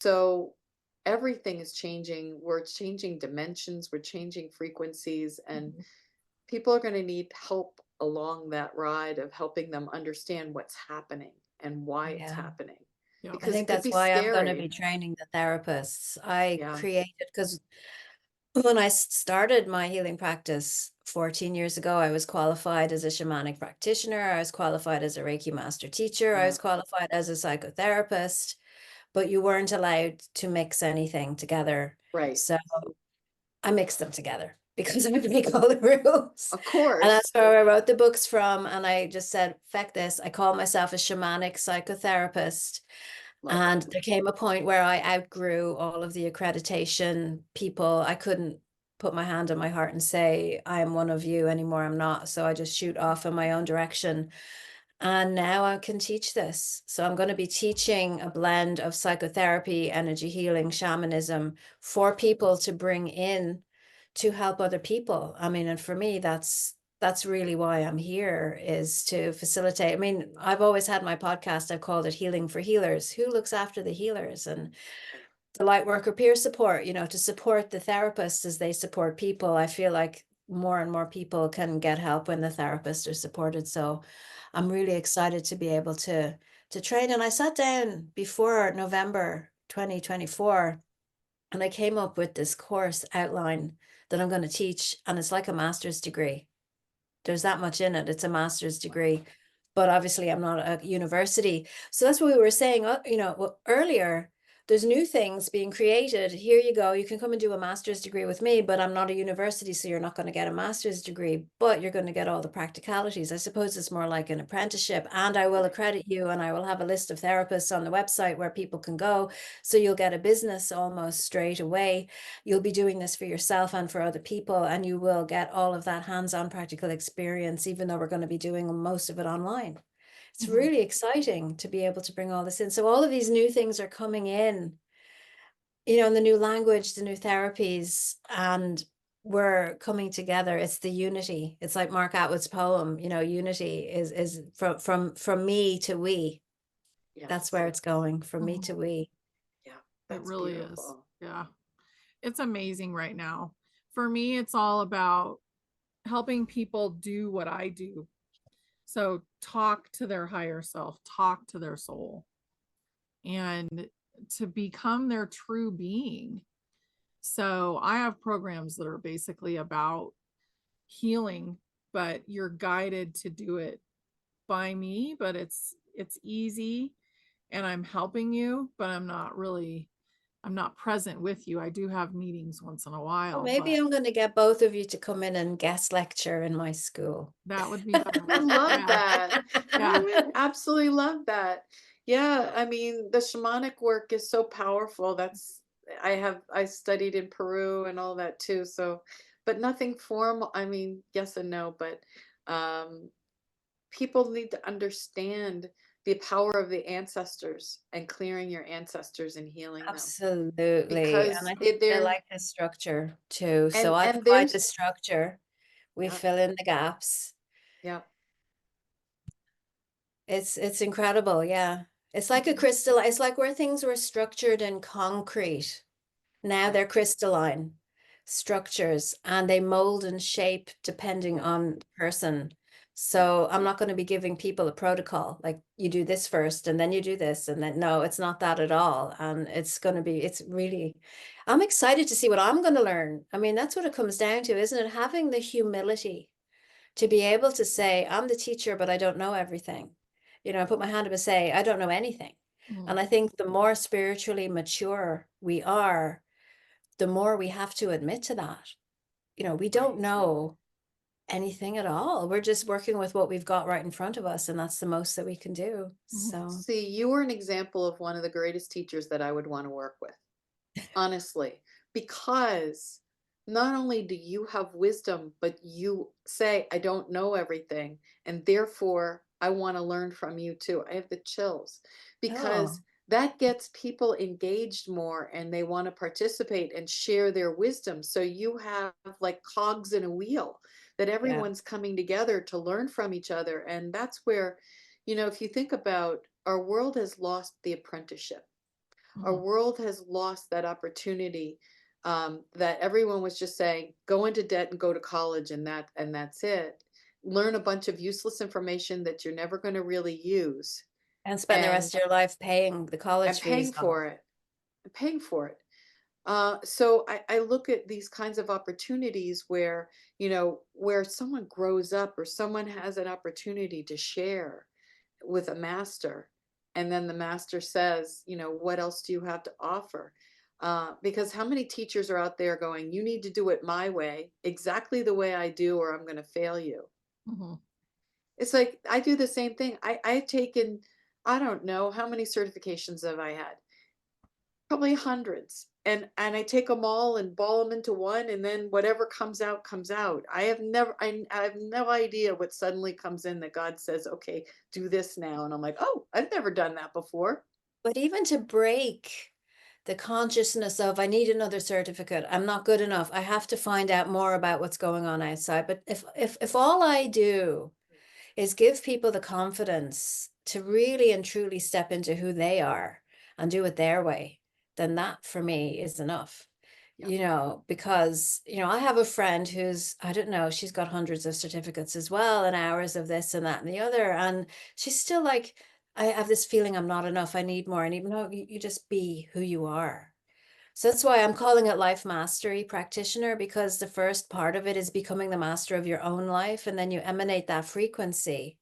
So everything is changing. We're changing dimensions, we're changing frequencies, and Mhm. people are going to need help along that ride of helping them understand what's happening and why it's Yeah. happening. Yep. I Because it think could that's be why I'm going to be scary. training the therapists. I Yeah. created, because when I started my healing practice 14 years ago, I was qualified as a shamanic practitioner. I was qualified as a Reiki master teacher. I Yeah. was qualified as a psychotherapist, but you weren't allowed to mix anything together. Right. So I mixed them together because I break all the rules. Of And that's course. where I wrote the books from. And I just said, feck this. I call myself a shamanic psychotherapist. Love And it. there came a point where I outgrew all of the accreditation people. I couldn't put my hand on my heart and say, I am one of you anymore. I'm not. So I just shoot off in my own direction. And now I can teach this. So I'm going to be teaching a blend of psychotherapy, energy healing, shamanism for people to bring in to help other people. I mean, and for me, that's really why I'm here, is to facilitate. I mean, I've always had my podcast, I've called it Healing for Healers. Who looks after the healers? And the light worker peer support, to support the therapists as they support people. I feel like more and more people can get help when the therapists are supported. So I'm really excited to be able to train. And I sat down before November 2024 and I came up with this course outline that I'm going to teach. And it's like a master's degree. There's that much in it. It's a master's degree. But obviously I'm not a university. So that's what we were saying, earlier. There's new things being created. Here you go. You can come and do a master's degree with me, but I'm not a university, so you're not going to get a master's degree, but you're going to get all the practicalities. I suppose it's more like an apprenticeship, and I will accredit you, and I will have a list of therapists on the website where people can go. So you'll get a business almost straight away. You'll be doing this for yourself and for other people, and you will get all of that hands-on practical experience, even though we're going to be doing most of it online. It's Mhm. really exciting to be able to bring all this in. So all of these new things are coming in, in the new language, the new therapies, and we're coming together. It's the unity. It's like Mark Atwood's poem, unity is from me to we. That's Yes. where it's going, from me Mhm. to we. Yeah. It That's really is. beautiful. Yeah. It's amazing right now. For me, it's all about helping people do what I do. So talk to their higher self, talk to their soul, and to become their true being. So I have programs that are basically about healing, but you're guided to do it by me, but it's easy and I'm helping you, but I'm not present with you. I do have meetings once in a Well, while, maybe but I'm going to get both of you to come in and guest lecture in my school. that would be I fabulous. love Yeah. that. I Yeah. would absolutely love that. Yeah, I mean, the shamanic work is so powerful. I studied in Peru and all that too. So, but nothing formal. I mean, yes and no, but um, people need to understand the power of the ancestors and clearing your ancestors and healing them Absolutely. And because I think they they're like the structure too. So and I and provide the there's structure. We yeah, fill in the gaps. yeah. It's incredible, yeah. It's like a crystal, it's like where things were structured in concrete. Now Yeah, they're crystalline structures and they mold and shape depending yeah, on the person. yeah. So I'm not going to be giving people a protocol like you do this first and then you do this and then no, it's not that at all. And it's really, I'm excited to see what I'm going to learn. I mean, that's what it comes down to, isn't it? Having the humility to be able to say, I'm the teacher, but I don't know everything. I put my hand up and say, I don't know anything. Mhm. And I think the more spiritually mature we are, the more we have to admit to that. We don't Right. know anything at all. We're just working with what we've got right in front of us, and that's the most that we can do. Mhm. So, See, you were an example of one of the greatest teachers that I would want to work with, honestly, because not only do you have wisdom, but you say, I don't know everything, and therefore I want to learn from you too. I have the chills because oh, that gets people engaged more and they want to participate and share their wisdom. So you have like cogs in a wheel that yeah, everyone's coming together to learn from each other. And that's where, if you think about our world has lost the apprenticeship. Our Mhm. world has lost that opportunity, that everyone was just saying, go into debt and go to college and that's it. Learn a bunch of useless information that you're never going to really use And spend the and rest of your life paying the college paying fees off. for it. Paying for it. So I look at these kinds of opportunities where, where someone grows up or someone has an opportunity to share with a master. And then the master says, what else do you have to offer? Because how many teachers are out there going, you need to do it my way, exactly the way I do, or I'm going to fail you. Mhm. It's like I do the same thing. I've taken, I don't know how many certifications have I had? Probably hundreds. And I take them all and ball them into one, and then whatever comes out, comes out. I have no idea what suddenly comes in that God says, "Okay, do this now." And I'm like, "Oh, I've never done that before." But even to break the consciousness of, I need another certificate, I'm not good enough, I have to find out more about what's going on outside. But if all I do is give people the confidence to really and truly step into who they are and do it their way, then that for me is enough. Yeah. Because, I have a friend who's, I don't know, she's got hundreds of certificates as well, and hours of this and that and the other. And she's still like, I have this feeling I'm not enough. I need more. And even though you just be who you are. So that's why I'm calling it life mastery practitioner, because the first part of it is becoming the master of your own life. And then you emanate that frequency,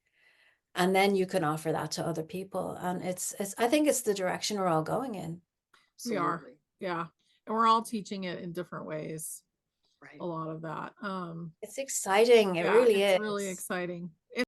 and then you can offer that to other people. And I think it's the direction we're all going in. We are. Absolutely. Yeah. And we're all teaching it in different ways. Right. A lot of that. It's exciting. It Yeah, really it's is. really exciting.